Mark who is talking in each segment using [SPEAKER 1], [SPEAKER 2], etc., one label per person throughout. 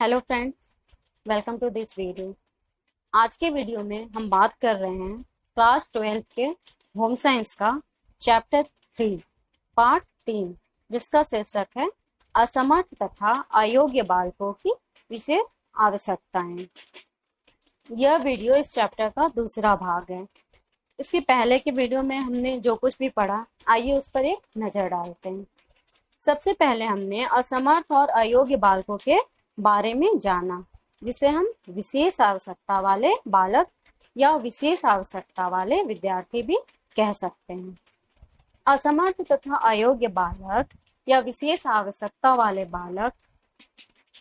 [SPEAKER 1] Hello friends, welcome to this video. आज के video में हम बात कर रहे हैं क्लास 12 के होम साइंस का चैप्टर 3 पार्ट 3, जिसका शीर्षक है असमर्थ तथा अयोग्य बालकों की विशेष आवश्यकताएं। यह वीडियो इस चैप्टर का दूसरा भाग है। इसके पहले के वीडियो में हमने जो कुछ भी पढ़ा, आइए उस पर एक नजर डालते हैं। सबसे पहले हमने असमर्थ और अयोग्य बालकों के बारे में जाना, जिसे हम विशेष आवश्यकता वाले बालक या विशेष आवश्यकता वाले विद्यार्थी भी कह सकते हैं। असमर्थ तथा अयोग्य बालक या विशेष आवश्यकता वाले बालक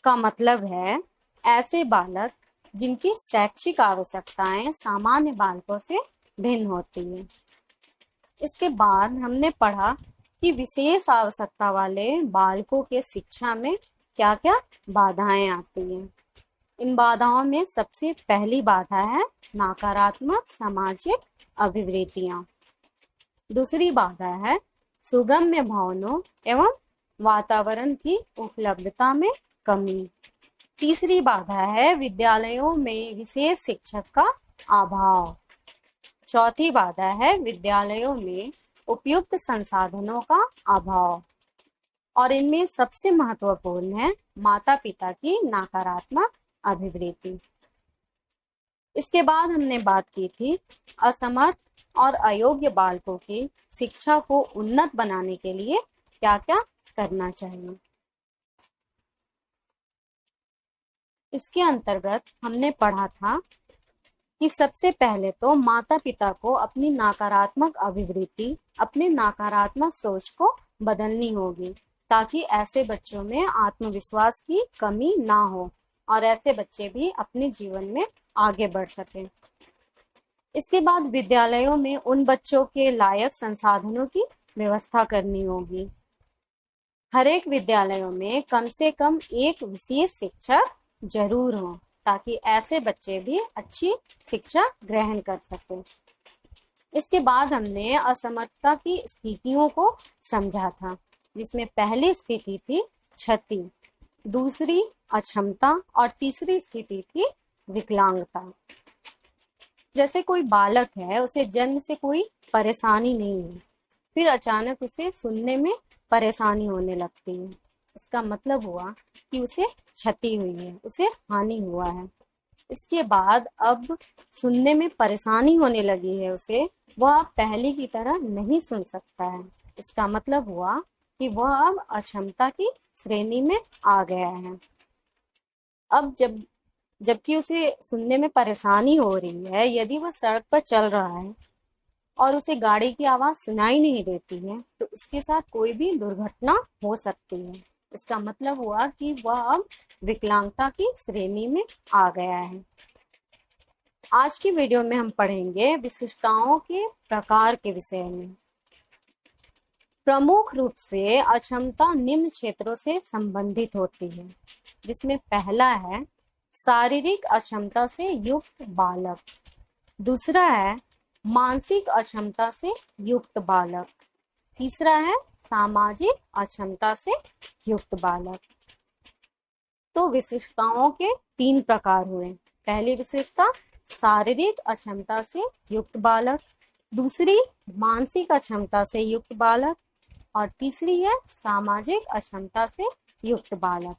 [SPEAKER 1] का मतलब है ऐसे बालक जिनकी शैक्षिक आवश्यकताएं सामान्य बालकों से भिन्न होती है। इसके बाद हमने पढ़ा कि विशेष आवश्यकता वाले बालकों के शिक्षा में क्या क्या बाधाएं आती हैं। इन बाधाओं में सबसे पहली बाधा है नकारात्मक सामाजिक अभिवृत्तियां। दूसरी बाधा है सुगम्य भवनों एवं वातावरण की उपलब्धता में कमी। तीसरी बाधा है विद्यालयों में विशेष शिक्षक का अभाव। चौथी बाधा है विद्यालयों में उपयुक्त संसाधनों का अभाव। और इनमें सबसे महत्वपूर्ण है माता पिता की नकारात्मक अभिवृत्ति। इसके बाद हमने बात की थी असमर्थ और अयोग्य बालकों की शिक्षा को उन्नत बनाने के लिए क्या क्या करना चाहिए। इसके अंतर्गत हमने पढ़ा था कि सबसे पहले तो माता पिता को अपनी नकारात्मक अभिवृत्ति, अपनी नकारात्मक सोच को बदलनी होगी, ताकि ऐसे बच्चों में आत्मविश्वास की कमी ना हो और ऐसे बच्चे भी अपने जीवन में आगे बढ़ सकें। इसके बाद विद्यालयों में उन बच्चों के लायक संसाधनों की व्यवस्था करनी होगी। हर एक विद्यालयों में कम से कम एक विशेष शिक्षक जरूर हो, ताकि ऐसे बच्चे भी अच्छी शिक्षा ग्रहण कर सकें। इसके बाद हमने असमर्थता की स्थितियों को समझा था, जिसमें पहली स्थिति थी क्षति, दूसरी अक्षमता और तीसरी स्थिति थी विकलांगता। जैसे कोई बालक है, उसे जन्म से कोई परेशानी नहीं है, फिर अचानक उसे सुनने में परेशानी होने लगती है। इसका मतलब हुआ कि उसे क्षति हुई है, उसे हानि हुआ है। इसके बाद अब सुनने में परेशानी होने लगी है उसे, वह पहले की तरह नहीं सुन सकता है। इसका मतलब हुआ कि वह अब अक्षमता की श्रेणी में आ गया है। अब जबकि उसे सुनने में परेशानी हो रही है, यदि वह सड़क पर चल रहा है और उसे गाड़ी की आवाज सुनाई नहीं देती है, तो उसके साथ कोई भी दुर्घटना हो सकती है। इसका मतलब हुआ कि वह अब विकलांगता की श्रेणी में आ गया है। आज की वीडियो में हम पढ़ेंगे विशिष्टताओं के प्रकार के विषय में। प्रमुख रूप से अक्षमता निम्न क्षेत्रों से संबंधित होती है, जिसमें पहला है शारीरिक अक्षमता से युक्त बालक, दूसरा है मानसिक अक्षमता से युक्त बालक, तीसरा है सामाजिक अक्षमता से युक्त बालक। तो विशिष्टताओं के 3 प्रकार हुए। पहली विशिष्टता शारीरिक अक्षमता से युक्त बालक, दूसरी मानसिक अक्षमता से युक्त बालक और तीसरी है सामाजिक अक्षमता से युक्त बालक।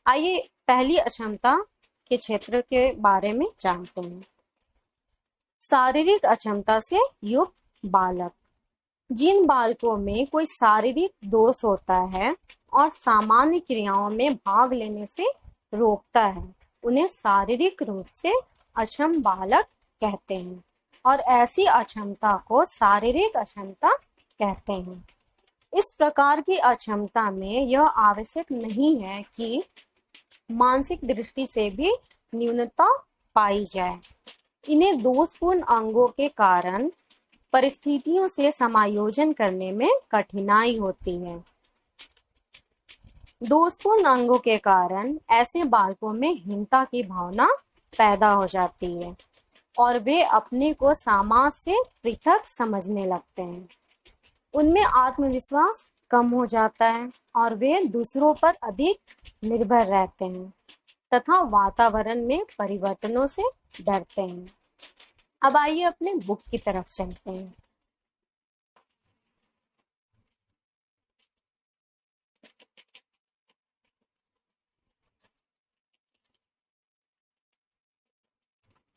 [SPEAKER 1] आइए पहली अक्षमता के क्षेत्र के बारे में जानते हैं। शारीरिक अक्षमता से युक्त बालक, जिन बालकों में कोई शारीरिक दोष होता है और सामान्य क्रियाओं में भाग लेने से रोकता है, उन्हें शारीरिक रूप से अक्षम बालक कहते हैं और ऐसी अक्षमता को शारीरिक अक्षमता कहते हैं। इस प्रकार की अक्षमता में यह आवश्यक नहीं है कि मानसिक दृष्टि से भी न्यूनता पाई जाए। इन्हें दोषपूर्ण अंगों के कारण परिस्थितियों से समायोजन करने में कठिनाई होती है। दोषपूर्ण अंगों के कारण ऐसे बालकों में हीनता की भावना पैदा हो जाती है और वे अपने को समाज से पृथक समझने लगते हैं। उनमें आत्मविश्वास कम हो जाता है और वे दूसरों पर अधिक निर्भर रहते हैं। तथा वातावरण में परिवर्तनों से डरते हैं। अब आइए अपने बुक की तरफ चलते हैं।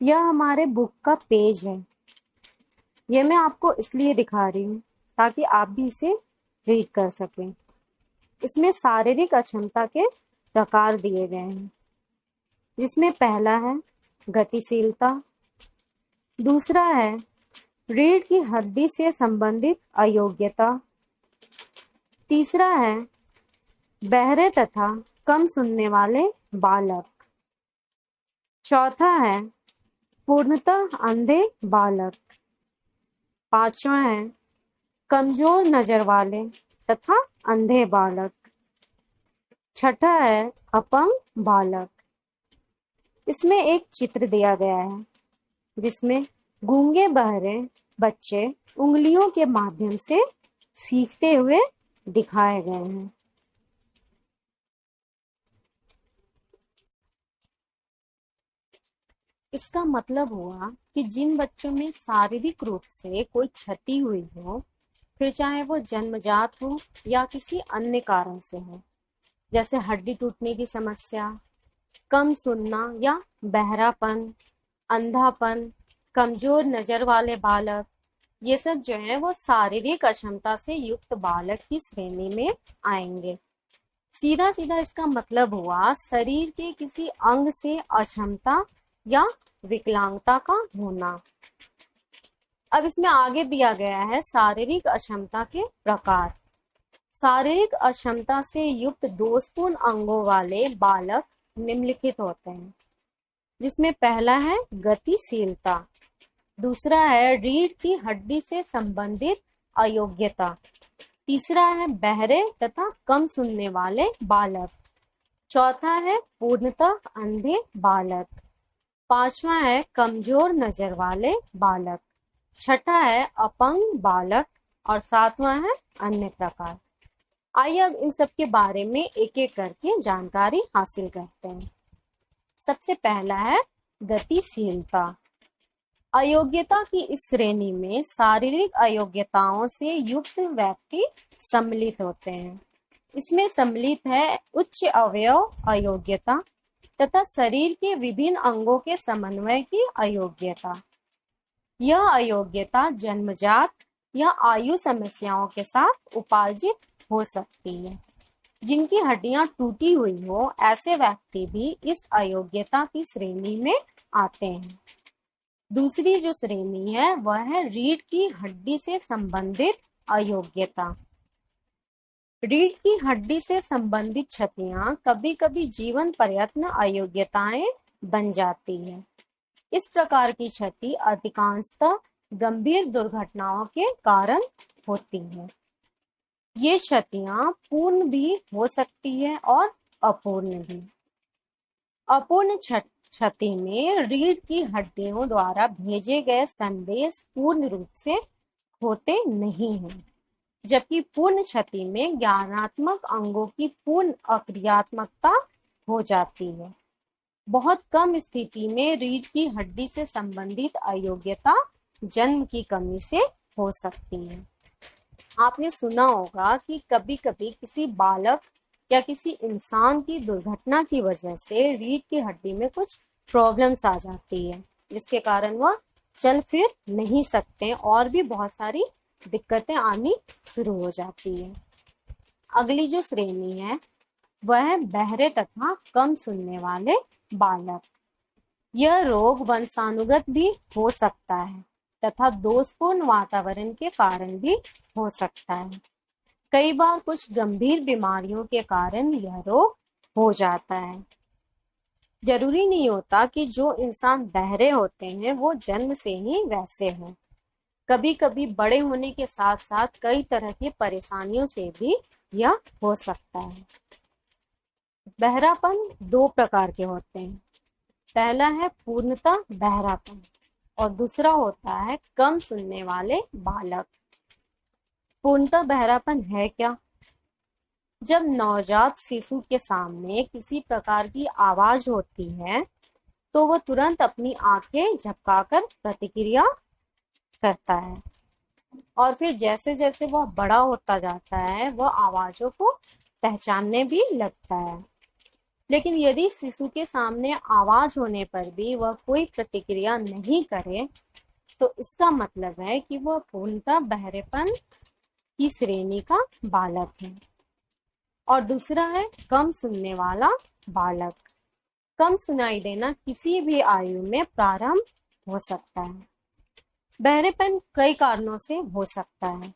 [SPEAKER 1] यह हमारे बुक का पेज है। यह मैं आपको इसलिए दिखा रही हूँ ताकि आप भी इसे रीड कर सकें। इसमें शारीरिक अक्षमता के प्रकार दिए गए हैं, जिसमें पहला है गतिशीलता, दूसरा है रीढ़ की हड्डी से संबंधित अयोग्यता, तीसरा है बहरे तथा कम सुनने वाले बालक, चौथा है पूर्णतः अंधे बालक, पांचवा है कमजोर नजर वाले तथा अंधे बालक, छठा है अपंग बालक। इसमें एक चित्र दिया गया है जिसमें गूंगे बहरे बच्चे उंगलियों के माध्यम से सीखते हुए दिखाए गए हैं। इसका मतलब हुआ कि जिन बच्चों में शारीरिक रूप से कोई क्षति हुई हो, फिर चाहे वो जन्मजात हो या किसी अन्य कारण से हो, जैसे हड्डी टूटने की समस्या, कम सुनना या बहरापन, अंधापन, कमजोर नजर वाले बालक, ये सब जो है वो शारीरिक अक्षमता से युक्त बालक की श्रेणी में आएंगे। सीधा सीधा इसका मतलब हुआ शरीर के किसी अंग से अक्षमता या विकलांगता का होना। अब इसमें आगे दिया गया है शारीरिक अक्षमता के प्रकार। शारीरिक अक्षमता से युक्त दोषपूर्ण अंगों वाले बालक निम्नलिखित होते हैं, जिसमें पहला है गतिशीलता, दूसरा है रीढ़ की हड्डी से संबंधित अयोग्यता, तीसरा है बहरे तथा कम सुनने वाले बालक, चौथा है पूर्णतः अंधे बालक, पांचवा है कमजोर नजर वाले बालक, छठा है अपंग बालक और सातवां है अन्य प्रकार। आइए अब इन सब के बारे में एक एक करके जानकारी हासिल करते हैं। सबसे पहला है गतिशीलता। अयोग्यता की इस श्रेणी में शारीरिक अयोग्यताओं से युक्त व्यक्ति सम्मिलित होते हैं। इसमें सम्मिलित है उच्च अवयव अयोग्यता तथा शरीर के विभिन्न अंगों के समन्वय की अयोग्यता। यह अयोग्यता जन्मजात या आयु समस्याओं के साथ उपार्जित हो सकती है। जिनकी हड्डियां टूटी हुई हो, ऐसे व्यक्ति भी इस अयोग्यता की श्रेणी में आते हैं। दूसरी जो श्रेणी है वह है रीढ़ की हड्डी से संबंधित अयोग्यता। रीढ़ की हड्डी से संबंधित क्षतियां कभी कभी जीवन पर्यंत अयोग्यताएं बन जाती है। इस प्रकार की क्षति अधिकांशतः गंभीर दुर्घटनाओं के कारण होती है। ये क्षतियां पूर्ण भी हो सकती है और अपूर्ण भी। अपूर्ण क्षति में रीढ़ की हड्डियों द्वारा भेजे गए संदेश पूर्ण रूप से होते नहीं हैं, जबकि पूर्ण क्षति में ज्ञानात्मक अंगों की पूर्ण अक्रियात्मकता हो जाती है। बहुत कम स्थिति में रीढ़ की हड्डी से संबंधित अयोग्यता जन्म की कमी से हो सकती है। आपने सुना होगा कि कभी कभी किसी बालक या किसी इंसान की दुर्घटना की वजह से रीढ़ की हड्डी में कुछ प्रॉब्लम्स आ जाती है, जिसके कारण वह चल फिर नहीं सकते और भी बहुत सारी दिक्कतें आनी शुरू हो जाती है। अगली जो श्रेणी है वह है बहरे तथा कम सुनने वाले बालक। यह रोग वंशानुगत भी हो सकता है तथा दोषपूर्ण वातावरण के कारण भी हो सकता है। कई बार कुछ गंभीर बीमारियों के कारण यह रोग हो जाता है। जरूरी नहीं होता कि जो इंसान बहरे होते हैं वो जन्म से ही वैसे हों। कभी कभी बड़े होने के साथ साथ कई तरह की परेशानियों से भी यह हो सकता है। बहरापन दो प्रकार के होते हैं। पहला है पूर्णतः बहरापन और दूसरा होता है कम सुनने वाले बालक। पूर्णतः बहरापन है क्या? जब नवजात शिशु के सामने किसी प्रकार की आवाज होती है तो वह तुरंत अपनी आंखें झपकाकर प्रतिक्रिया करता है और फिर जैसे जैसे वह बड़ा होता जाता है वह आवाजों को पहचानने भी लगता है। लेकिन यदि शिशु के सामने आवाज होने पर भी वह कोई प्रतिक्रिया नहीं करे तो इसका मतलब है कि वह पूर्णतः बहरेपन की श्रेणी का बालक है। और दूसरा है कम सुनने वाला बालक। कम सुनाई देना किसी भी आयु में प्रारंभ हो सकता है। बहरेपन कई कारणों से हो सकता है,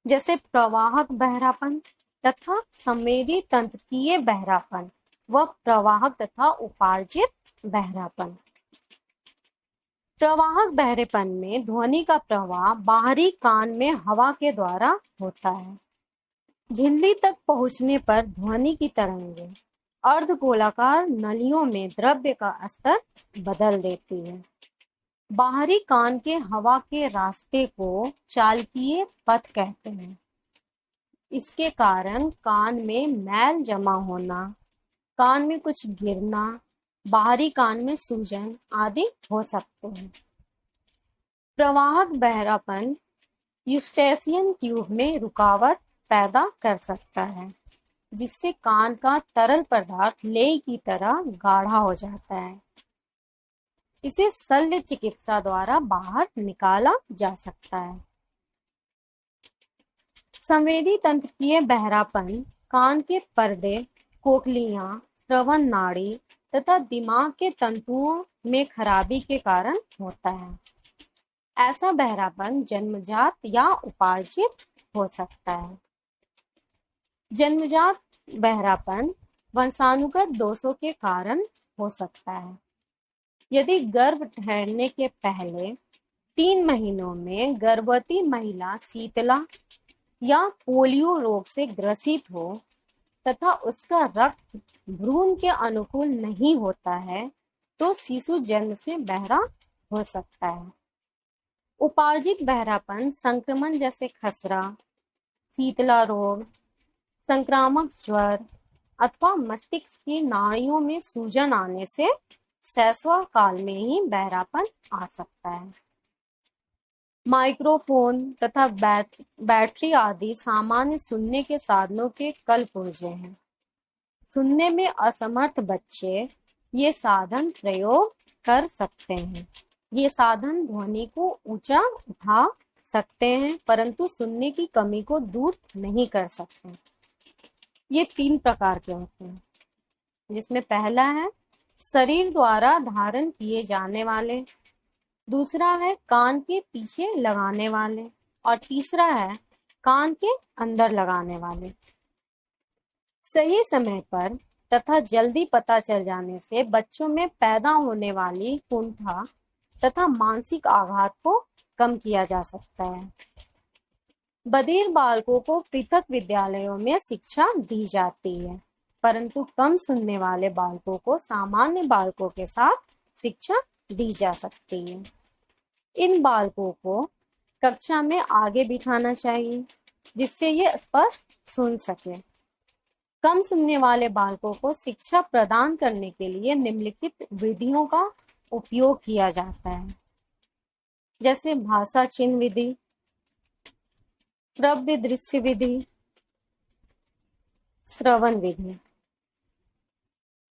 [SPEAKER 1] जैसे प्रवाहक बहरापन तथा संवेदी तंत्रिकीय बहरापन व प्रवाहक तथा उपार्जित बहरापन। प्रवाहक बहरेपन में ध्वनि का प्रवाह बाहरी कान में हवा के द्वारा होता है। झिल्ली तक पहुंचने पर ध्वनि की तरंगें अर्धगोलाकार नलियों में द्रव्य का स्तर बदल देती है। बाहरी कान के हवा के रास्ते को चालकीय पथ कहते हैं। इसके कारण कान में मैल जमा होना, कान में कुछ गिरना, बाहरी कान में सूजन आदि हो सकते हैं। प्रवाहक बहरापन यूस्टेशियन ट्यूब में रुकावट पैदा कर सकता है, जिससे कान का तरल पदार्थ लेई की तरह गाढ़ा हो जाता है। इसे शल्य चिकित्सा द्वारा बाहर निकाला जा सकता है। संवेदी तंत्रिकीय बहरापन कान के पर्दे, कोकलियां, श्रवण नाड़ी तथा दिमाग के तंतुओं में खराबी के कारण होता है। ऐसा बहरापन जन्मजात या उपार्जित हो सकता है। जन्मजात बहरापन वंशानुगत दोषों के कारण हो सकता है। यदि गर्भ ठहरने के पहले 3 महीनों में गर्भवती महिला शीतला या पोलियो रोग से ग्रसित हो तथा उसका रक्त भ्रूण के अनुकूल नहीं होता है तो शिशु जन्म से बहरा हो सकता है। उपार्जित बहरापन संक्रमण जैसे खसरा, शीतला रोग, संक्रामक ज्वर अथवा मस्तिष्क की नाड़ियों में सूजन आने से शैशव काल में ही बहरापन आ सकता है। माइक्रोफोन तथा बैटरी आदि सामान्य सुनने के साधनों के कलपुर्जे हैं। सुनने में असमर्थ बच्चे ये साधन प्रयोग कर सकते हैं। ये साधन ध्वनि को ऊंचा उठा सकते हैं परंतु सुनने की कमी को दूर नहीं कर सकते। ये 3 प्रकार के होते हैं, जिसमें पहला है शरीर द्वारा धारण किए जाने वाले, दूसरा है कान के पीछे लगाने वाले और तीसरा है कान के अंदर लगाने वाले। सही समय पर तथा जल्दी पता चल जाने से बच्चों में पैदा होने वाली कुंठा तथा मानसिक आघात को कम किया जा सकता है। बधिर बालकों को पृथक विद्यालयों में शिक्षा दी जाती है, परंतु कम सुनने वाले बालकों को सामान्य बालकों के साथ शिक्षा दी जा सकती है। इन बालकों को कक्षा में आगे बिठाना चाहिए जिससे ये स्पष्ट सुन सके। कम सुनने वाले बालकों को शिक्षा प्रदान करने के लिए निम्नलिखित विधियों का उपयोग किया जाता है, जैसे भाषा चिन्ह विधि, श्रव्य दृश्य विधि, श्रवण विधि।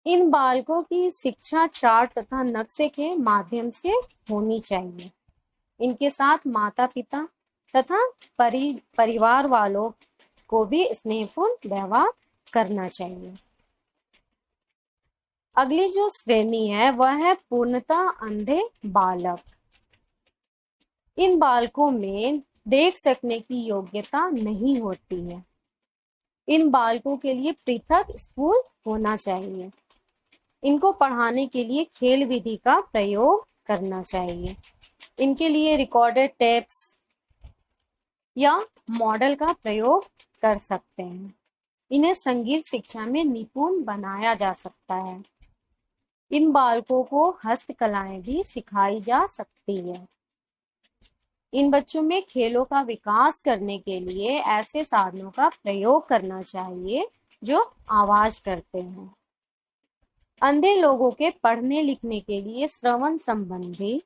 [SPEAKER 1] इन बालकों की शिक्षा चार्ट तथा नक्शे के माध्यम से होनी चाहिए। इनके साथ माता पिता तथा परिवार वालों को भी स्नेहपूर्ण व्यवहार करना चाहिए। अगली जो श्रेणी है वह है पूर्णतः अंधे बालक। इन बालकों में देख सकने की योग्यता नहीं होती है। इन बालकों के लिए पृथक स्कूल होना चाहिए। इनको पढ़ाने के लिए खेल विधि का प्रयोग करना चाहिए। इनके लिए रिकॉर्डेड टेप्स या मॉडल का प्रयोग कर सकते हैं। इन्हें संगीत शिक्षा में निपुण बनाया जा सकता है। इन बालकों को हस्तकलाएं भी सिखाई जा सकती है। इन बच्चों में खेलों का विकास करने के लिए ऐसे साधनों का प्रयोग करना चाहिए जो आवाज करते हैं। अंधे लोगों के पढ़ने लिखने के लिए श्रवण संबंधी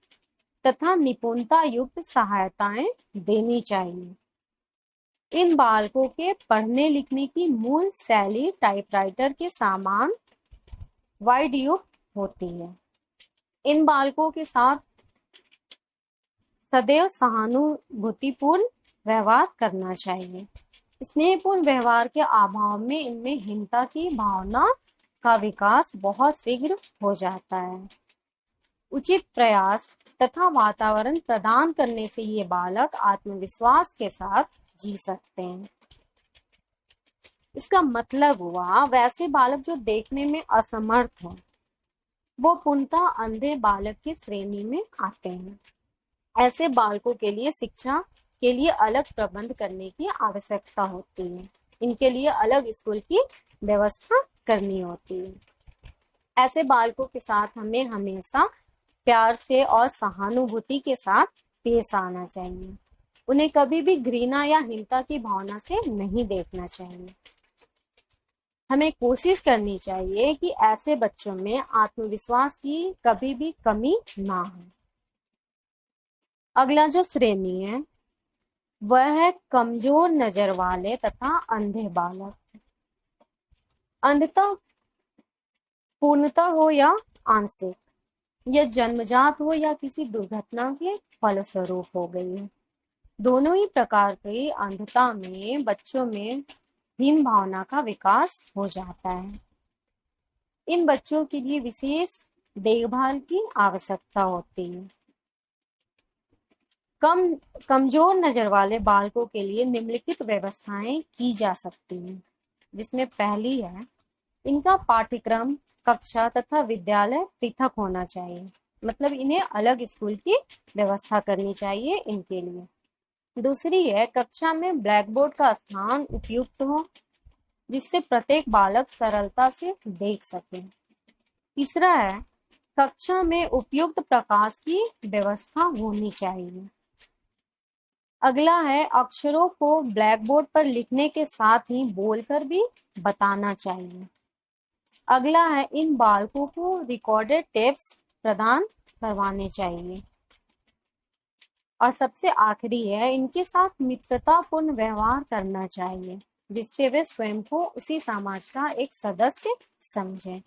[SPEAKER 1] तथा निपुणता युक्त सहायताएं देनी चाहिए। इन बालकों के पढ़ने लिखने की मूल शैली टाइपराइटर के समान वाइड युक्त होती है। इन बालकों के साथ सदैव सहानुभूतिपूर्ण व्यवहार करना चाहिए। स्नेहपूर्ण व्यवहार के अभाव में इनमें हिंसा की भावना का विकास बहुत शीघ्र हो जाता है। उचित प्रयास तथा वातावरण प्रदान करने से ये बालक आत्मविश्वास के साथ जी सकते हैं। इसका मतलब हुआ वैसे बालक जो देखने में असमर्थ हो वो पूर्णतः अंधे बालक की श्रेणी में आते हैं। ऐसे बालकों के लिए शिक्षा के लिए अलग प्रबंध करने की आवश्यकता होती है। इनके लिए अलग स्कूल की व्यवस्था करनी होती है। ऐसे बालकों के साथ हमें हमेशा प्यार से और सहानुभूति के साथ पेश आना चाहिए। उन्हें कभी भी घृणा या हिंसा की भावना से नहीं देखना चाहिए। हमें कोशिश करनी चाहिए कि ऐसे बच्चों में आत्मविश्वास की कभी भी कमी ना हो। अगला जो श्रेणी है वह है कमजोर नजर वाले तथा अंधे बालक। अंधता पूर्णतः हो या आंशिक, यह जन्मजात हो या किसी दुर्घटना के फलस्वरूप हो गई है। दोनों ही प्रकार की अंधता में बच्चों में हीन भावना का विकास हो जाता है। इन बच्चों के लिए विशेष देखभाल की आवश्यकता होती है। कमजोर नजर वाले बालकों के लिए निम्नलिखित व्यवस्थाएं की जा सकती हैं, जिसमें पहली है इनका पाठ्यक्रम, कक्षा तथा विद्यालय पृथक होना चाहिए। मतलब इन्हें अलग स्कूल की व्यवस्था करनी चाहिए इनके लिए। दूसरी है कक्षा में ब्लैक बोर्ड का स्थान उपयुक्त हो जिससे प्रत्येक बालक सरलता से देख सके। तीसरा है कक्षा में उपयुक्त प्रकाश की व्यवस्था होनी चाहिए। अगला है अक्षरों को ब्लैक बोर्ड पर लिखने के साथ ही बोलकर भी बताना चाहिए। अगला है इन बालकों को रिकॉर्डेड टेप्स प्रदान करवाने चाहिए। और सबसे आखिरी है इनके साथ मित्रतापूर्ण व्यवहार करना चाहिए जिससे वे स्वयं को उसी समाज का एक सदस्य समझें।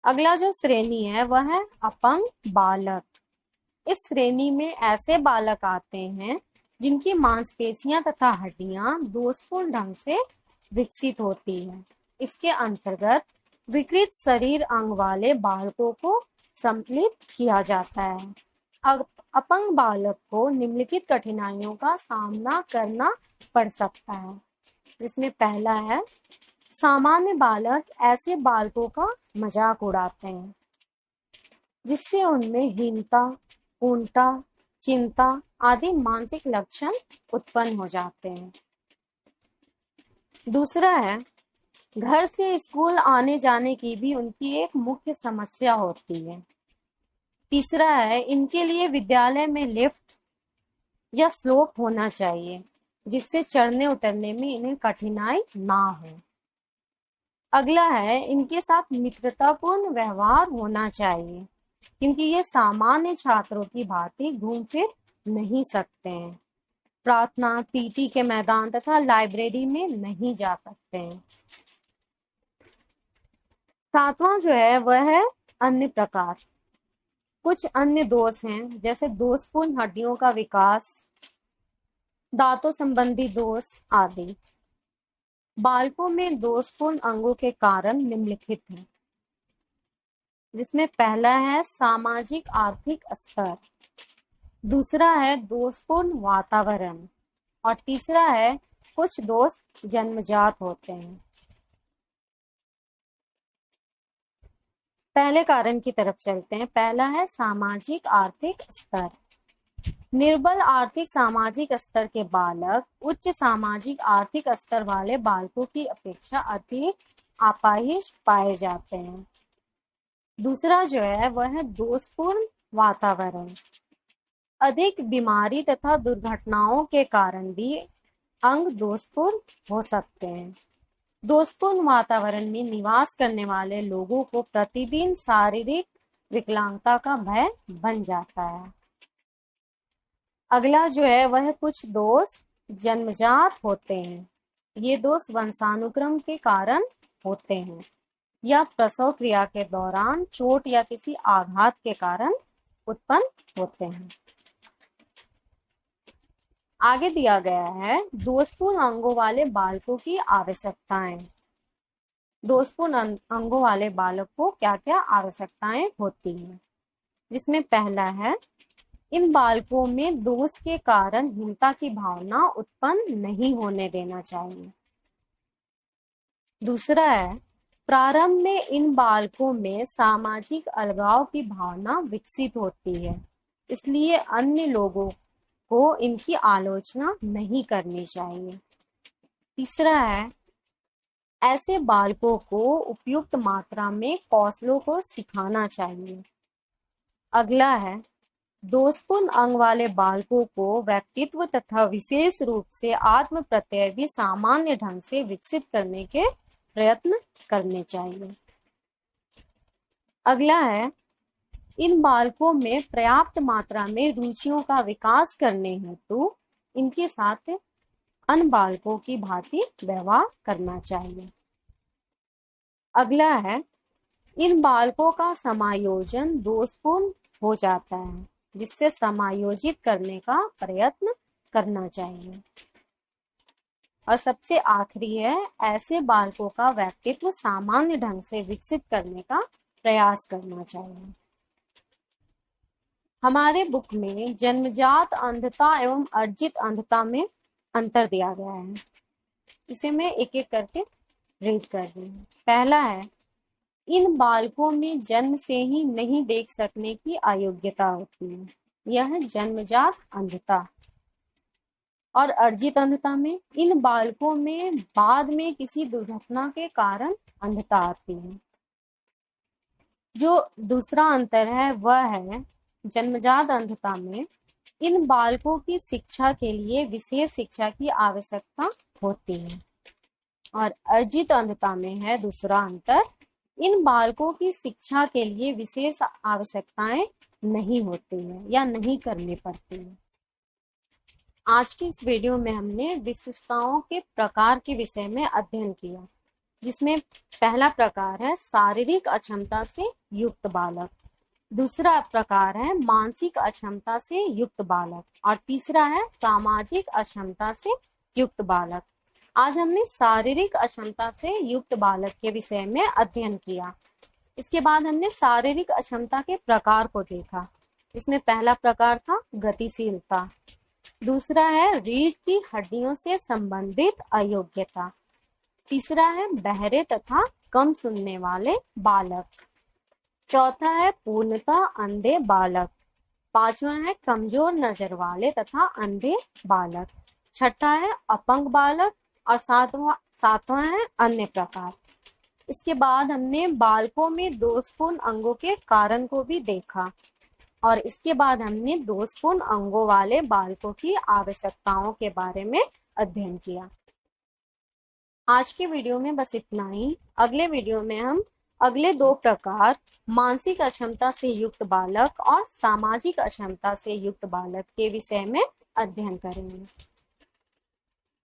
[SPEAKER 1] अगला जो श्रेणी है वह है अपंग बालक। इस श्रेणी में ऐसे बालक आते हैं जिनकी मांसपेशियां तथा हड्डियां दोषपूर्ण ढंग से विकसित होती हैं। इसके अंतर्गत विकृत शरीर अंग वाले बालकों को सम्मिलित किया जाता है। अपंग बालक को निम्नलिखित कठिनाइयों का सामना करना पड़ सकता है, जिसमें पहला है सामान्य बालक ऐसे बालकों का मजाक उड़ाते हैं जिससे उनमें हीनता, पूर्णता, चिंता आदि मानसिक लक्षण उत्पन्न हो जाते हैं। दूसरा है घर से स्कूल आने जाने की भी उनकी एक मुख्य समस्या होती है। तीसरा है इनके लिए विद्यालय में लिफ्ट या स्लोप होना चाहिए जिससे चढ़ने उतरने में इन्हें कठिनाई ना हो। अगला है इनके साथ मित्रतापूर्ण व्यवहार होना चाहिए क्योंकि ये सामान्य छात्रों की भांति घूम फिर नहीं सकते हैं। प्रार्थना, पीटी के मैदान तथा लाइब्रेरी में नहीं जा सकते हैं। सातवां जो है वह है अन्य प्रकार। कुछ अन्य दोष हैं जैसे दोषपूर्ण हड्डियों का विकास, दांतों संबंधी दोष आदि। बालकों में दोषपूर्ण अंगों के कारण निम्नलिखित हैं, जिसमें पहला है सामाजिक आर्थिक स्तर, दूसरा है दोषपूर्ण वातावरण और तीसरा है कुछ दोष जन्मजात होते हैं। पहले कारण की तरफ चलते हैं। पहला है सामाजिक आर्थिक स्तर। निर्बल आर्थिक सामाजिक स्तर के बालक उच्च सामाजिक आर्थिक स्तर वाले बालकों की अपेक्षा अधिक अपाहिज पाए जाते हैं। दूसरा जो है वह है दोषपूर्ण वातावरण। अधिक बीमारी तथा दुर्घटनाओं के कारण भी अंग दोषपूर्ण हो सकते हैं। दोषपूर्ण वातावरण में निवास करने वाले लोगों को प्रतिदिन शारीरिक विकलांगता का भय बन जाता है। अगला जो है वह कुछ दोष जन्मजात होते हैं। ये दोष वंशानुक्रम के कारण होते हैं या प्रसव क्रिया के दौरान चोट या किसी आघात के कारण उत्पन्न होते हैं। आगे दिया गया है दोषपूर्ण अंगों वाले बालकों की आवश्यकताएं। दोषपूर्ण अंगों वाले बालक को क्या क्या आवश्यकताएं होती हैं, जिसमें पहला है इन बालकों में दोष के कारण हीनता की भावना उत्पन्न नहीं होने देना चाहिए। दूसरा है प्रारंभ में इन बालकों में सामाजिक अलगाव की भावना विकसित होती है, इसलिए अन्य लोगों को इनकी आलोचना नहीं करनी चाहिए। तीसरा है ऐसे बालकों को उपयुक्त मात्रा में कौशलों को सिखाना चाहिए। अगला है दोषपूर्ण अंग वाले बालकों को व्यक्तित्व तथा विशेष रूप से आत्म प्रत्यय भी सामान्य ढंग से विकसित करने के प्रयत्न करने चाहिए। अगला है इन बालकों में पर्याप्त मात्रा में रुचियों का विकास करने हेतु इनके साथ अन्य बालकों की भांति व्यवहार करना चाहिए। अगला है इन बालकों का समायोजन दोषपूर्ण हो जाता है, जिससे समायोजित करने का प्रयत्न करना चाहिए। और सबसे आखिरी है ऐसे बालकों का व्यक्तित्व सामान्य ढंग से विकसित करने का प्रयास करना चाहिए। हमारे बुक में जन्मजात अंधता एवं अर्जित अंधता में अंतर दिया गया है। इसे मैं एक एक करके रीड कर रही हूँ। पहला है इन बालकों में जन्म से ही नहीं देख सकने की अयोग्यता होती है, यह जन्मजात अंधता। और अर्जित अंधता में इन बालकों में बाद में किसी दुर्घटना के कारण अंधता आती है। जो दूसरा अंतर है वह है जन्मजात अंधता में इन बालकों की शिक्षा के लिए विशेष शिक्षा की आवश्यकता होती है। और अर्जित अंधता में है दूसरा अंतर, इन बालकों की शिक्षा के लिए विशेष आवश्यकताएं नहीं होती है या नहीं करनी पड़ती है। आज की इस वीडियो में हमने विशिष्टताओं के प्रकार के विषय में अध्ययन किया, जिसमें पहला प्रकार है शारीरिक अक्षमता से युक्त बालक, दूसरा प्रकार है मानसिक अक्षमता से युक्त बालक और तीसरा है सामाजिक अक्षमता से युक्त बालक। आज हमने शारीरिक अक्षमता से युक्त बालक के विषय में अध्ययन किया। इसके बाद हमने शारीरिक अक्षमता के प्रकार को देखा, जिसमें पहला प्रकार था गतिशीलता, दूसरा है रीढ़ की हड्डियों से संबंधित अयोग्यता, तीसरा है बहरे तथा कम सुनने वाले बालक, चौथा है पूर्णतः अंधे बालक, पांचवा है कमजोर नजर वाले तथा अंधे बालक, छठा है अपंग बालक और सातवां है अन्य प्रकार। इसके बाद हमने बालकों में दोषपूर्ण अंगों के कारण को भी देखा और इसके बाद हमने दोषपूर्ण अंगों वाले बालकों की आवश्यकताओं के बारे में अध्ययन किया। आज के वीडियो में बस इतना ही। अगले वीडियो में हम अगले दो प्रकार मानसिक अक्षमता से युक्त बालक और सामाजिक अक्षमता से युक्त बालक के विषय में अध्ययन करेंगे।